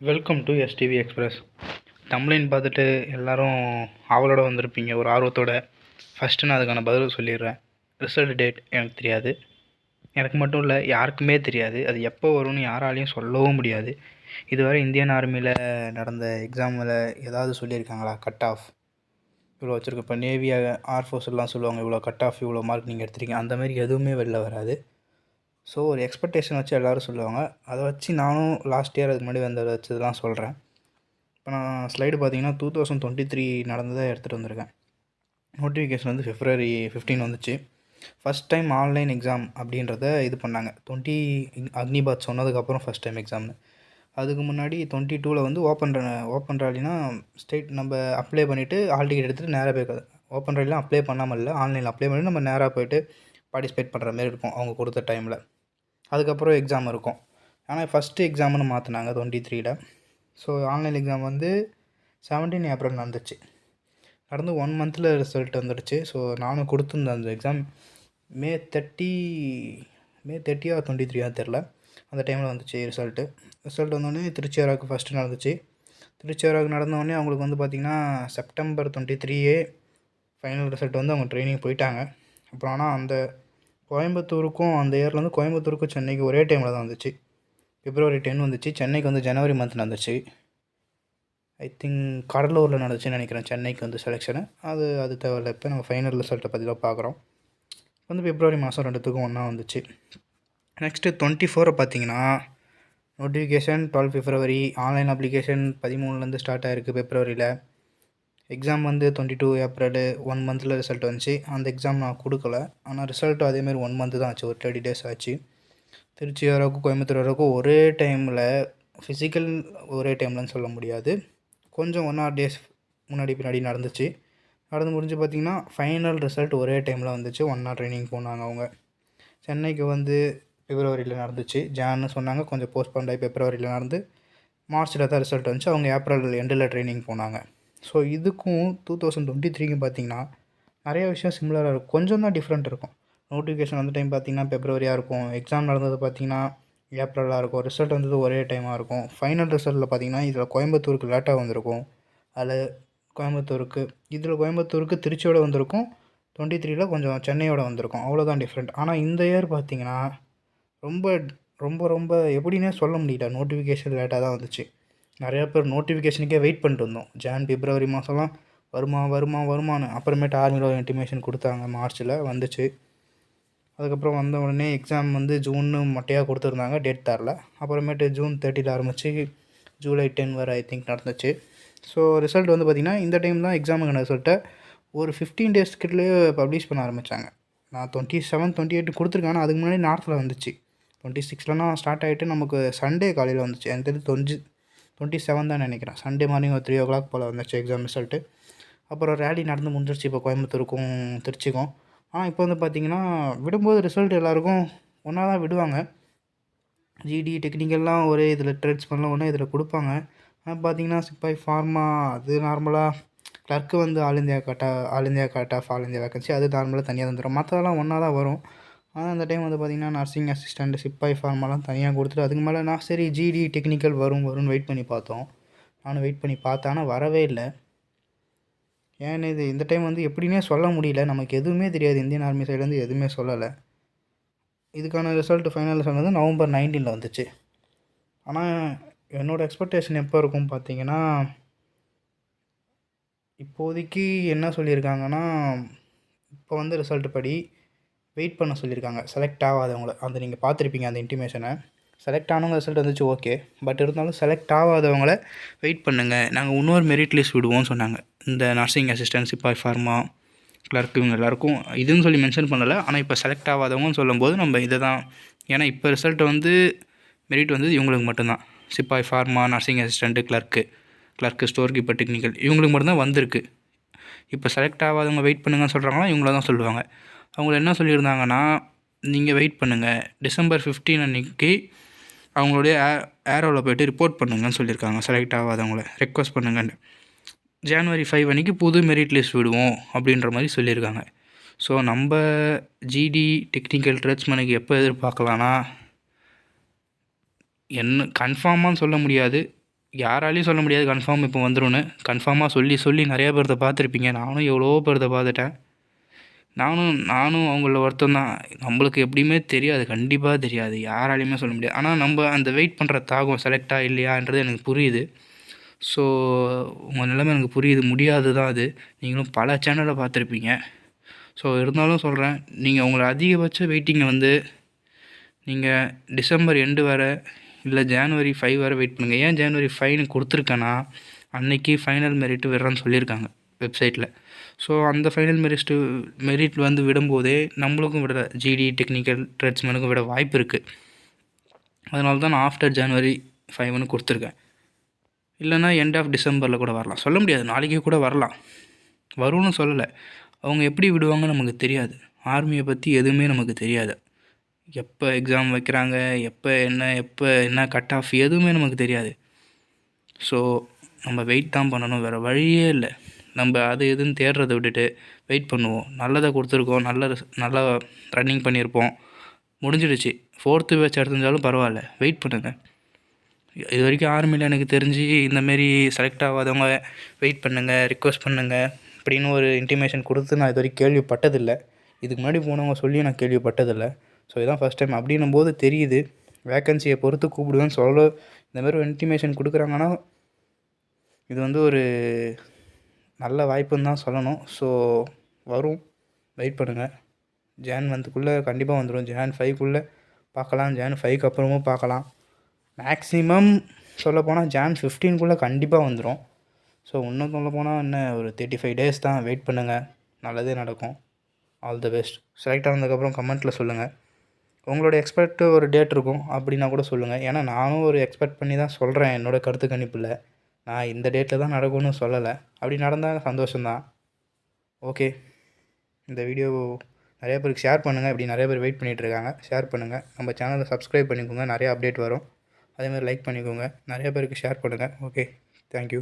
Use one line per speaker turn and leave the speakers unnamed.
Welcome to STV express. Thumbnail பார்த்துட்டு எல்லோரும் ஆவலோடு வந்திருப்பீங்க, ஒரு ஆர்வத்தோட. ஃபஸ்ட்டு நான் அதுக்கான பதில் சொல்லிடுறேன். ரிசல்ட் டேட் எனக்கு தெரியாது. எனக்கு மட்டும் இல்லை, யாருக்குமே தெரியாது. அது எப்போ வரும்னு யாராலையும் சொல்லவும் முடியாது. இதுவரை இந்தியன் ஆர்மியில் நடந்த எக்ஸாமில் ஏதாவது சொல்லியிருக்காங்களா? கட் ஆஃப் இவ்வளோ வச்சுருக்கு. இப்போ நேவி, ஆர்ஃபோர்ஸ்லாம் சொல்லுவாங்க, இவ்வளோ கட் ஆஃப், இவ்வளோ மார்க் நீங்கள் எடுத்துருக்கீங்க. அந்த மாதிரி எதுவுமே வெளில வராது. ஸோ ஒரு எக்ஸ்பெக்டேஷன் வச்சு எல்லோரும் சொல்லுவாங்க. அதை வச்சு நானும் லாஸ்ட் இயர் அதுக்கு முன்னாடி வந்ததை வச்சதெல்லாம் சொல்கிறேன். இப்போ நான் ஸ்லைடு பார்த்தீங்கன்னா 2023 நடந்ததை எடுத்துகிட்டு வந்திருக்கேன். நோட்டிஃபிகேஷன் வந்து February 15 வந்துச்சு. ஃபஸ்ட் டைம் ஆன்லைன் எக்ஸாம் அப்படின்றத இது பண்ணாங்க. 20 அக்னிபாத் சொன்னதுக்கப்புறம் ஃபஸ்ட் டைம் எக்ஸாம்னு. அதுக்கு முன்னாடி 22 வந்து ஓப்பன் ரேலினா ஸ்டேட் நம்ம அப்ளை பண்ணிவிட்டு ஹால் டிக்கெட் எடுத்துகிட்டு நேராக போய் ஓப்பன் ரேலிலாம் அப்ளை பண்ணாமல் இல்லை, ஆன்லைனில் அப்ளை பண்ணி நம்ம நேராக போய்ட்டு பார்ட்டிசிபேட் பண்ணுற மாதிரி இருக்கும் அவங்க கொடுத்த டைமில். அதுக்கப்புறம் எக்ஸாம் இருக்கும். ஆனால் ஃபஸ்ட்டு எக்ஸாம்னு மாற்றினாங்க 23ல். ஸோ ஆன்லைன் எக்ஸாம் வந்து 17 ஏப்ரல் நடந்துச்சு. நடந்து 1 மந்தில் ரிசல்ட் வந்துடுச்சு. ஸோ நானும் கொடுத்துருந்தேன் அந்த எக்ஸாம். மே 30 23 தெரில, அந்த டைமில் வந்துச்சு ரிசல்ட் வந்தோடனே திருச்சியாராவுக்கு ஃபஸ்ட்டு நடந்துச்சு. திருச்சியாராவுக்கு நடந்தோடனே அவங்களுக்கு வந்து பார்த்திங்கன்னா செப்டம்பர் 23 ஃபைனல் ரிசல்ட் வந்து அவங்க ட்ரைனிங் போயிட்டாங்க. அப்புறம் ஆனால் அந்த கோயம்புத்தூருக்கும் அந்த இயரில் வந்து கோயம்புத்தூருக்கும் சென்னைக்கு ஒரே டைமில் தான் வந்துச்சு. February 10 வந்துச்சு. சென்னைக்கு வந்து ஜனவரி மந்த் நடந்துச்சு. ஐ திங்க் கடலூரில் நடந்துச்சுன்னு நினைக்கிறேன் சென்னைக்கு வந்து செலெக்ஷனு. அது தேவையில்லை. இப்போ நம்ம ஃபைனல் ரிசல்ட்டை பற்றி தான் பார்க்குறோம். வந்து February மாதம் ரெண்டுத்துக்கும் ஒன்றா வந்துச்சு. நெக்ஸ்ட்டு 24 பார்த்தீங்கன்னா நோட்டிஃபிகேஷன் 12 February, ஆன்லைன் அப்ளிகேஷன் 13லேருந்து ஸ்டார்ட் ஆகிருக்கு Februaryயில். எக்ஸாம் வந்து 22 ஏப்ரல் 1 மந்தில் ரிசல்ட் வந்துச்சு. அந்த எக்ஸாம் நான் கொடுக்கல. ஆனால் ரிசல்ட்டும் அதேமாதிரி 1 மந்த்து தான் ஆச்சு, ஒரு 30 days ஆச்சு. திருச்சி வரைக்கும் கோயம்புத்தூர் வரைக்கும் ஒரே டைமில், ஃபிசிக்கல் ஒரே டைம்லன்னு சொல்ல முடியாது, கொஞ்சம் 1 or 2 days முன்னாடி பின்னாடி நடந்துச்சு. நடந்து முடிஞ்சு பார்த்திங்கன்னா ஃபைனல் ரிசல்ட் ஒரே டைமில் வந்துச்சு. 1 hour ட்ரைனிங் போனாங்க அவங்க. சென்னைக்கு வந்து Februaryயில் நடந்துச்சு. ஜான்னு சொன்னாங்க, கொஞ்சம் போஸ்ட்போன் ஆகி Februaryயில் நடந்து மார்ச்சில் தான் ரிசல்ட் வந்துச்சு. அவங்க ஏப்ரல் எண்டில் ட்ரைனிங் போனாங்க. ஸோ இதுக்கும் 2023க்கும் பார்த்திங்கன்னா நிறைய விஷயம் சிமிலராக இருக்கும், கொஞ்சம் தான் டிஃப்ரெண்ட் இருக்கும். நோட்டிஃபிகேஷன் வந்த டைம் பார்த்திங்கன்னா Februaryயாக இருக்கும். எக்ஸாம் நடந்தது பார்த்திங்கன்னா ஏப்ரலாக இருக்கும். ரிசல்ட் வந்தது ஒரே டைமாக இருக்கும். ஃபைனல் ரிசல்ட்டில் பார்த்திங்கன்னா இதில் கோயம்புத்தூருக்கு லேட்டாக வந்திருக்கும். இதில் கோயம்புத்தூருக்கு திருச்சியோடு வந்திருக்கும். 23ல் கொஞ்சம் சென்னையோட வந்திருக்கும். அவ்வளோதான் டிஃப்ரெண்ட். ஆனால் இந்த இயர் பார்த்திங்கன்னா ரொம்ப ரொம்ப ரொம்ப எப்படின்னே சொல்ல முடியல. நோட்டிஃபிகேஷன் லேட்டாக தான் வந்துச்சு. நிறையா பேர் நோட்டிஃபிகேஷனுக்கே வெயிட் பண்ணிட்டு இருந்தோம். February மாதம்லாம் வருமானு. அப்புறமேட்டு ஆர்மியில் ஒரு இன்டிமேஷன் கொடுத்தாங்க, மார்ச்சில் வந்துச்சு. அதுக்கப்புறம் வந்த உடனே எக்ஸாம் வந்து ஜூன்னு மொட்டையாக கொடுத்துருந்தாங்க, டேட் தரல. அப்புறமேட்டு June 30 ஆரம்பித்து July 10 வரை ஐ திங்க் நடந்துச்சு. ஸோ ரிசல்ட் வந்து பார்த்திங்கன்னா இந்த டைம் தான் எக்ஸாமுக்கான ரிசல்ட்டை ஒரு 15 days கிட்டலேயே பப்ளிஷ் பண்ண ஆரம்பித்தாங்க. நான் 27, 28 கொடுத்துருக்கேன். ஆனால் அதுக்கு முன்னாடி நார்த்தில் வந்துச்சு. 26லலாம் ஸ்டார்ட் ஆகிட்டு நமக்கு சண்டே காலையில் வந்துச்சு. எனக்கு தெரிஞ்சு 27 தான் நினைக்கிறேன். சண்டே மார்னிங் ஒரு 3 o'clock போல் வந்துச்சு எக்ஸாம் ரிசல்ட்டு. அப்புறம் ரேலி நடந்து முடிஞ்சிருச்சு இப்போ கோயம்புத்தூருக்கும் திருச்சிக்கும். ஆனால் இப்போ வந்து பார்த்திங்கன்னா விடும்போது ரிசல்ட் எல்லாேருக்கும் ஒன்றா தான் விடுவாங்க. ஜிடி டெக்னிக்கல்லாம் ஒரே இதில், ட்ரெட்ஸ் பண்ணலாம் ஒன்றே இதில் கொடுப்பாங்க. ஆனால் பார்த்திங்கன்னா சிப்பாய், ஃபார்மா அது நார்மலாக, கிளர்க்கு வந்து all India cut off all India vacancy அது நார்மலாக தனியாக வந்துடும். மற்றதெல்லாம் ஒன்றா தான் வரும். ஆனால் அந்த டைம் வந்து பார்த்திங்கன்னா நர்சிங் அசிஸ்டண்ட், சிப்பாய், ஃபார்மாலாம் தனியாக கொடுத்துட்டு அதுக்கு மேலே நான் சரி ஜிடி டெக்னிக்கல் வரும்னு வெயிட் பண்ணி பார்த்தோம். நானும் வெயிட் பண்ணி பார்த்தேன், ஆனால் வரவே இல்லை. ஏன்னு இது இந்த டைம் வந்து எப்படின்னே சொல்ல முடியல. நமக்கு எதுவுமே தெரியாது. இந்தியன் ஆர்மி சைட்லேருந்து எதுவுமே சொல்லலை. இதுக்கான ரிசல்ட் ஃபைனல் ரிசல்ட் வந்து November 19 வந்துச்சு. ஆனால் என்னோடய எக்ஸ்பெக்டேஷன் எப்போ இருக்கும் பார்த்திங்கன்னா, இப்போதைக்கு என்ன சொல்லியிருக்காங்கன்னா, இப்போ வந்து ரிசல்ட் படி வெயிட் பண்ண சொல்லியிருக்காங்க செலக்ட் ஆகாதவங்கள. அந்த நீங்கள் பார்த்துருப்பீங்க அந்த இன்டிமேஷனை. செலக்ட் ஆனவங்க ரிசல்ட் வந்துச்சு, ஓகே. பட் இருந்தாலும் செலக்ட் ஆகாதவங்கள வெயிட் பண்ணுங்கள், நாங்கள் இன்னொரு மெரிட் லிஸ்ட் விடுவோம்னு சொன்னாங்க. இந்த நர்சிங் அசிஸ்டன்ட், சிப்பாய், ஃபார்மா, கிளர்க்கு இவங்க எல்லாேருக்கும் இதுன்னு சொல்லி மென்ஷன் பண்ணலை. ஆனால் இப்போ செலக்ட் ஆகாதவங்கன்னு சொல்லும்போது நம்ம இதை தான், ஏன்னா இப்போ ரிசல்ட் வந்து மெரிட் வந்து இவங்களுக்கு மட்டும்தான். சிப்பாய், pharma, nursing assistant, clerk, store keeper, technical இவங்களுக்கு மட்டும்தான் வந்திருக்கு. இப்போ செலக்ட் ஆகாதவங்க வெயிட் பண்ணுங்கன்னு சொல்கிறாங்களா, இவங்கள தான் சொல்லுவாங்க. அவங்கள என்ன சொல்லியிருந்தாங்கன்னா, நீங்கள் வெயிட் பண்ணுங்கள், December 15 அன்றைக்கி அவங்களுடைய ஏரோவில் போய்ட்டு ரிப்போர்ட் பண்ணுங்கன்னு சொல்லியிருக்காங்க. செலக்ட் ஆகாதவங்கள ரெக்வஸ்ட் பண்ணுங்கன்னு. January 5 அன்றைக்கி புது மெரிட் லிஸ்ட் விடுவோம் அப்படின்ற மாதிரி சொல்லியிருக்காங்க. ஸோ நம்ம ஜிடி டெக்னிக்கல் ட்ரெட்ஸ்மேனுக்கு எப்போ எதிர்பார்க்கலான்னா, என்ன கன்ஃபார்மாக சொல்ல முடியாது. யாராலையும் சொல்ல முடியாது கன்ஃபார்ம் இப்போ வந்துரும்னு. கன்ஃபார்மாக சொல்லி நிறையா பேர்த்த பார்த்துருப்பீங்க. நானும் எவ்வளவோ பேர்த்த பார்த்துட்டேன். நானும் அவங்கள ஒருத்தன் தான். நம்மளுக்கு எப்படியுமே தெரியாது, கண்டிப்பாக தெரியாது, யாராலையுமே சொல்ல முடியாது. ஆனால் நம்ம அந்த வெயிட் பண்ணுற தாகம் செலக்டாக இல்லையான்றது எனக்கு புரியுது. ஸோ உங்கள் நிலைமை எனக்கு புரியுது, முடியாது தான் அது. நீங்களும் பல சேனலை பார்த்துருப்பீங்க. ஸோ இருந்தாலும் சொல்கிறேன், நீங்கள் உங்களை அதிகபட்ச வெயிட்டிங்கை வந்து நீங்கள் டிசம்பர் எண்டு வர இல்லை ஜான்வரி 5 வரை வெயிட் பண்ணுங்கள். ஏன் ஜான்வரி 5ன்னு கொடுத்துருக்கேன்னா, அன்னைக்கு ஃபைனல் மெரிட் விடுறேன்னு சொல்லியிருக்காங்க வெப்சைட்டில். ஸோ அந்த ஃபைனல் மெரிட் வந்து விடும்போதே நம்மளுக்கும் விட ஜிடி டெக்னிக்கல் ட்ரெட்ஸ்மேனுக்கும் விட வாய்ப்பு இருக்குது. அதனால தான் நான் ஆஃப்டர் ஜான்வரி 5ன்னு கொடுத்துருக்கேன். இல்லைனா எண்ட் ஆஃப் டிசம்பரில் கூட வரலாம், சொல்ல முடியாது, நாளைக்கே கூட வரலாம். வரும்னு சொல்லலை, அவங்க எப்படி விடுவாங்கன்னு நமக்கு தெரியாது. ஆர்மியை பற்றி எதுவுமே நமக்கு தெரியாது. எப்போ எக்ஸாம் வைக்கிறாங்க, எப்போ என்ன கட் ஆஃப் எதுவுமே நமக்கு தெரியாது. ஸோ நம்ம வெயிட் தான் பண்ணணும், வேறு வழியே இல்லை. நம்ம அது எதுன்னு தேடுறதை விட்டுட்டு வெயிட் பண்ணுவோம். நல்லதை கொடுத்துருக்கோம், நல்லா ரன்னிங் பண்ணியிருப்போம், முடிஞ்சிடுச்சு. 4th பேட்ச் எடுத்துருந்தாலும் பரவாயில்ல, வெயிட் பண்ணுங்கள். இது வரைக்கும் ஆர்மியில் எனக்கு தெரிஞ்சு இந்தமாரி செலக்ட் ஆகாதவங்க வெயிட் பண்ணுங்கள், ரிக்வெஸ்ட் பண்ணுங்கள் அப்படின்னு ஒரு இன்டிமேஷன் கொடுத்து நான் இது வரைக்கும் கேள்விப்பட்டதில்லை. இதுக்கு முன்னாடி போனவங்க சொல்லி நான் கேள்விப்பட்டதில்லை. ஸோ இதுதான் ஃபஸ்ட் டைம். அப்படின்னும் போது தெரியுது, வேக்கன்சியை பொறுத்து கூப்பிடுவேன்னு இந்தமாரி ஒரு இன்டிமேஷன் கொடுக்குறாங்கன்னா இது வந்து ஒரு நல்ல வாய்ப்புன்னு தான் சொல்லணும். ஸோ வரும், வெயிட் பண்ணுங்கள். ஜான் மந்த்துக்குள்ளே கண்டிப்பாக வந்துடும். ஜான் 5க்குள்ளே பார்க்கலாம், ஜான் 5க்கு அப்புறமும் பார்க்கலாம். மேக்ஸிமம் சொல்லப்போனால் ஜான் 15க்குள்ளே கண்டிப்பாக வந்துடும். ஸோ இன்னும் சொல்லப்போனால் என்ன ஒரு 35 டேஸ் தான், வெயிட் பண்ணுங்கள், நல்லதே நடக்கும். All the best. செலக்ட் ஆனதுக்கப்புறம் கமெண்ட்டில் சொல்லுங்கள். உங்களோட எக்ஸ்பெக்ட் ஒரு டேட் இருக்கும் அப்படின்னா கூட சொல்லுங்கள். ஏன்னா நானும் ஒரு எக்ஸ்பெக்ட் பண்ணி தான் சொல்கிறேன் என்னோடய கருத்து கணிப்பில். நான் இந்த டேட்டில் தான் நடக்கும்னு சொல்லலை. அப்படி நடந்தால் சந்தோஷம்தான். ஓகே, இந்த வீடியோ நிறைய பேருக்கு ஷேர் பண்ணுங்கள். இப்படி நிறைய பேர் வெயிட் பண்ணிகிட்ருக்காங்க, ஷேர் பண்ணுங்கள். நம்ம சேனலை சப்ஸ்கிரைப் பண்ணிக்கோங்க, நிறையா அப்டேட் வரும். அதேமாதிரி லைக் பண்ணிக்கோங்க, நிறைய பேருக்கு ஷேர் பண்ணுங்கள். Okay, thank you.